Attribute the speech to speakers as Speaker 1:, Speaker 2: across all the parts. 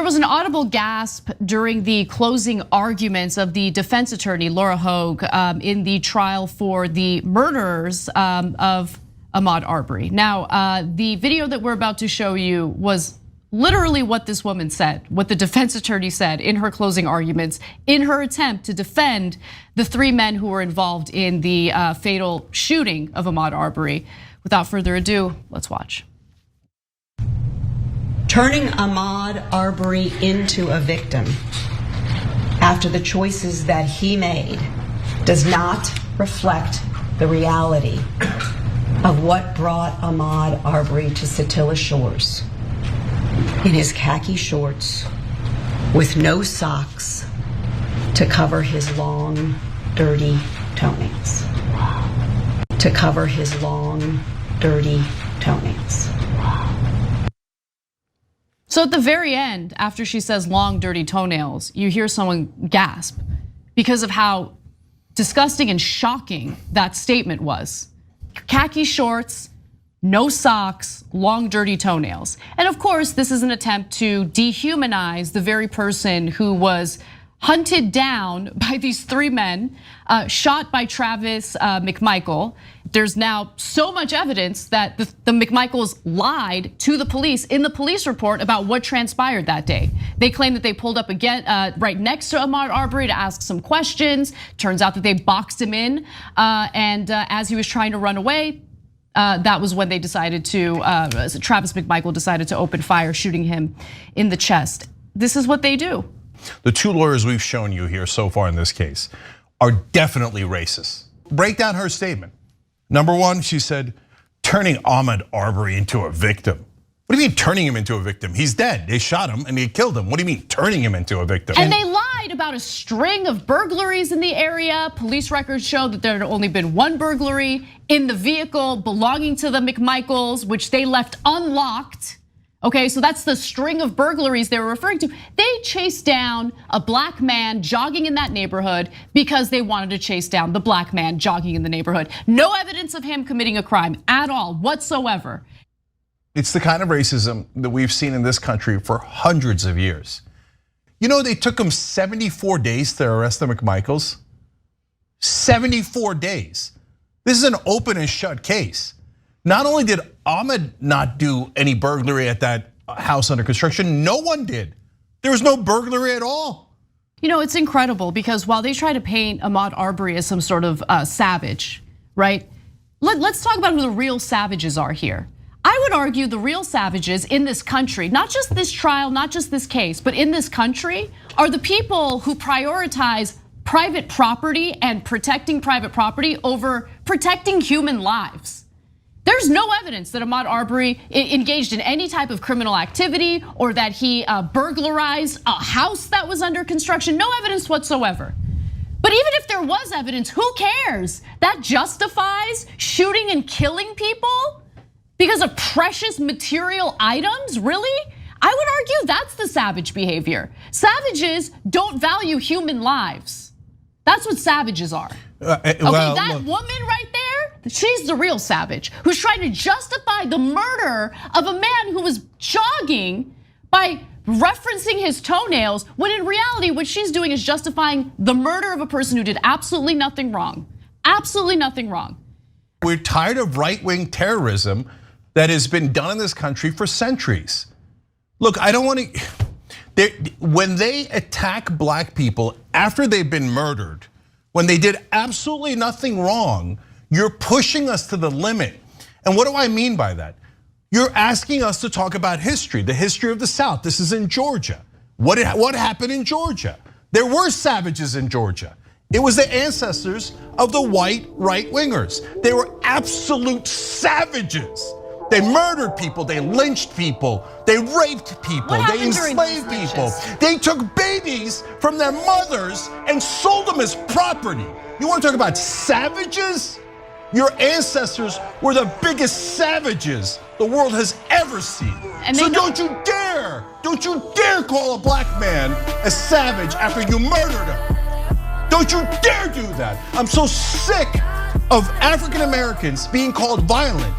Speaker 1: There was an audible gasp during the closing arguments of the defense attorney, 𝗁𝗏𝗃, in the trial for the murderers of Ahmaud Arbery. Now, the video that we're about to show you was literally what this woman said, what the defense attorney said in her closing arguments, in her attempt to defend the 3 men who were involved in the fatal shooting of Ahmaud Arbery. Without further ado, let's watch.
Speaker 2: Turning Ahmaud Arbery into a victim after the choices that he made does not reflect the reality of what brought Ahmaud Arbery to Satilla Shores in his khaki shorts with no socks to cover his long, dirty toenails. To cover his long, dirty toenails.
Speaker 1: So at the very end, after she says long, dirty toenails, you hear someone gasp because of how disgusting and shocking that statement was. Khaki shorts, no socks, long, dirty toenails. And of course, this is an attempt to dehumanize the very person who was hunted down by these 3 men, shot by 𝗂𝗵𝗁. There's now so much evidence that the McMichaels lied to the police in the police report about what transpired that day. They claim that they pulled up again right next to Ahmaud Arbery to ask some questions. Turns out that they boxed him in, and as he was trying to run away, that was when they decided to, 𝗂𝗵𝗁 decided to open fire, shooting him in the chest. This is what they do.
Speaker 3: The 2 lawyers we've shown you here so far in this case are definitely racist. Break down her statement. Number 1, she said, turning Ahmaud Arbery into a victim. What do you mean turning him into a victim? He's dead. They shot him and they killed him. What do you mean turning him into a victim?
Speaker 1: And they lied about a string of burglaries in the area. Police records show that there had only been 1 burglary in the vehicle belonging to the McMichaels, which they left unlocked. Okay, so that's the string of burglaries they were referring to. They chased down a black man jogging in that neighborhood because they wanted to chase down the black man jogging in the neighborhood. No evidence of him committing a crime at all whatsoever.
Speaker 3: It's the kind of racism that we've seen in this country for hundreds of years. You know, they took them 74 days to arrest the McMichaels. 74 days. This is an open and shut case. Not only did Ahmaud not do any burglary at that house under construction, no one did. There was no burglary at all.
Speaker 1: You know, it's incredible because while they try to paint Ahmaud Arbery as some sort of savage, right? Let's talk about who the real savages are here. I would argue the real savages in this country, not just this trial, not just this case, but in this country, are the people who prioritize private property and protecting private property over protecting human lives. There's no evidence that Ahmaud Arbery engaged in any type of criminal activity or that he burglarized a house that was under construction. No evidence whatsoever. But even if there was evidence, who cares? That justifies shooting and killing people because of precious material items, really? I would argue that's the savage behavior. Savages don't value human lives. That's what savages are. Okay, that woman right there, she's the real savage who's trying to justify the murder of a man who was jogging by referencing his toenails, when in reality what she's doing is justifying the murder of a person who did absolutely nothing wrong. Absolutely nothing wrong.
Speaker 3: We're tired of right-wing terrorism that has been done in this country for centuries. Look, I don't want to, when they attack black people after they've been murdered, when they did absolutely nothing wrong, you're pushing us to the limit. And what do I mean by that? You're asking us to talk about history, the history of the South. This is in Georgia. What happened in Georgia? There were savages in Georgia. It was the ancestors of the white right-wingers. They were absolute savages. They murdered people, they lynched people, they raped people, they enslaved people. They took babies from their mothers and sold them as property. You want to talk about savages? Your ancestors were the biggest savages the world has ever seen. So don't you dare call a black man a savage after you murdered him. Don't you dare do that. I'm so sick of African Americans being called violent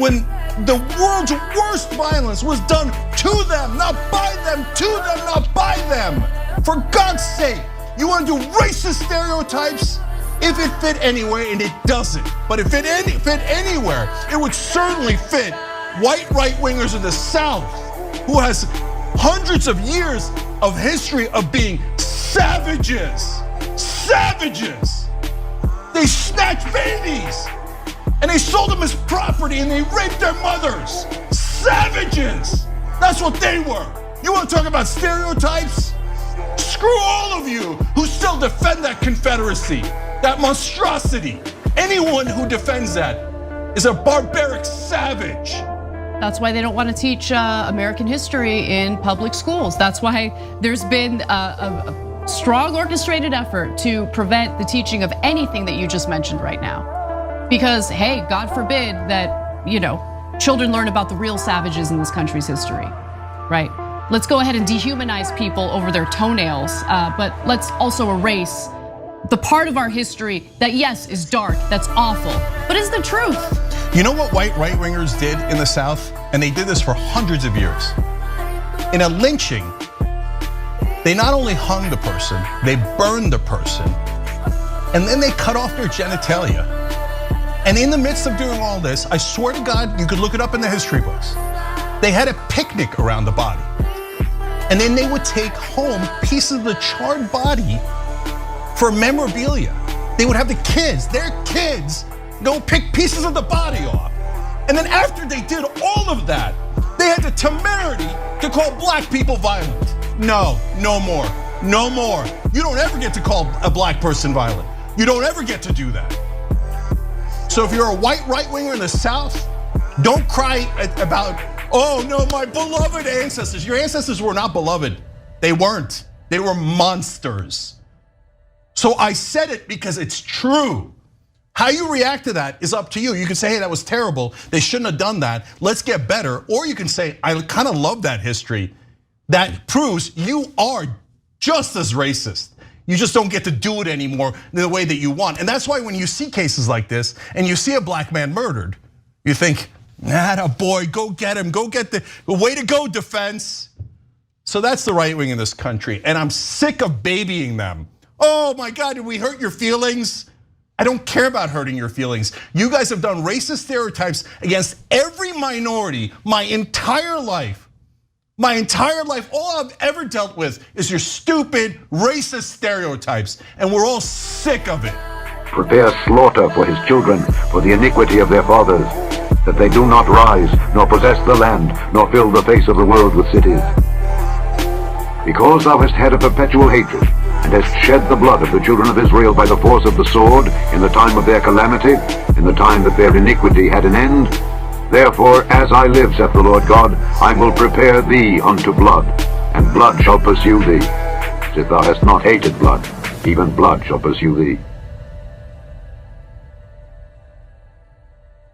Speaker 3: when the world's worst violence was done to them, not by them, to them, not by them. For God's sake, you want to do racist stereotypes? If it fit anywhere, and it doesn't, but if it fit anywhere, it would certainly fit white right-wingers in the South, who has hundreds of years of history of being savages. Savages. They snatched babies, and they sold them as property, and they raped their mothers. Savages. That's what they were. You want to talk about stereotypes? Screw all of you who still defend that Confederacy, that monstrosity. Anyone who defends that is a barbaric savage.
Speaker 1: That's why they don't want to teach American history in public schools. That's why there's been a strong orchestrated effort to prevent the teaching of anything that you just mentioned right now. Because, hey, God forbid that, children learn about the real savages in this country's history, right? Let's go ahead and dehumanize people over their toenails, but let's also erase the part of our history that, yes, is dark, that's awful, but is the truth.
Speaker 3: You know what white right-wingers did in the South? And they did this for hundreds of years. In a lynching, they not only hung the person, they burned the person, and then they cut off their genitalia. And in the midst of doing all this, I swear to God, you could look it up in the history books, they had a picnic around the body. And then they would take home pieces of the charred body for memorabilia. They would have the kids, their kids, go pick pieces of the body off. And then after they did all of that, they had the temerity to call black people violent. No, no more, no more. You don't ever get to call a black person violent. You don't ever get to do that. So if you're a white right-winger in the South, don't cry about, oh no, my beloved ancestors. Your ancestors were not beloved. They weren't. They were monsters. So I said it because it's true. How you react to that is up to you. You can say, hey, that was terrible. They shouldn't have done that. Let's get better. Or you can say, I kind of love that history. That proves you are just as racist. You just don't get to do it anymore the way that you want. And that's why when you see cases like this and you see a black man murdered, you think, nah, boy, go get him. Go get the way to go, defense. So that's the right wing in this country. And I'm sick of babying them. Oh my God, did we hurt your feelings? I don't care about hurting your feelings. You guys have done racist stereotypes against every minority my entire life. My entire life, all I've ever dealt with is your stupid racist stereotypes, and we're all sick of it.
Speaker 4: Prepare slaughter for his children, for the iniquity of their fathers, that they do not rise, nor possess the land, nor fill the face of the world with cities. Because thou hast had a perpetual hatred, and hast shed the blood of the children of Israel by the force of the sword, in the time of their calamity, in the time that their iniquity had an end, therefore, as I live, saith the Lord God, I will prepare thee unto blood, and blood shall pursue thee. If thou hast not hated blood, even blood shall pursue thee.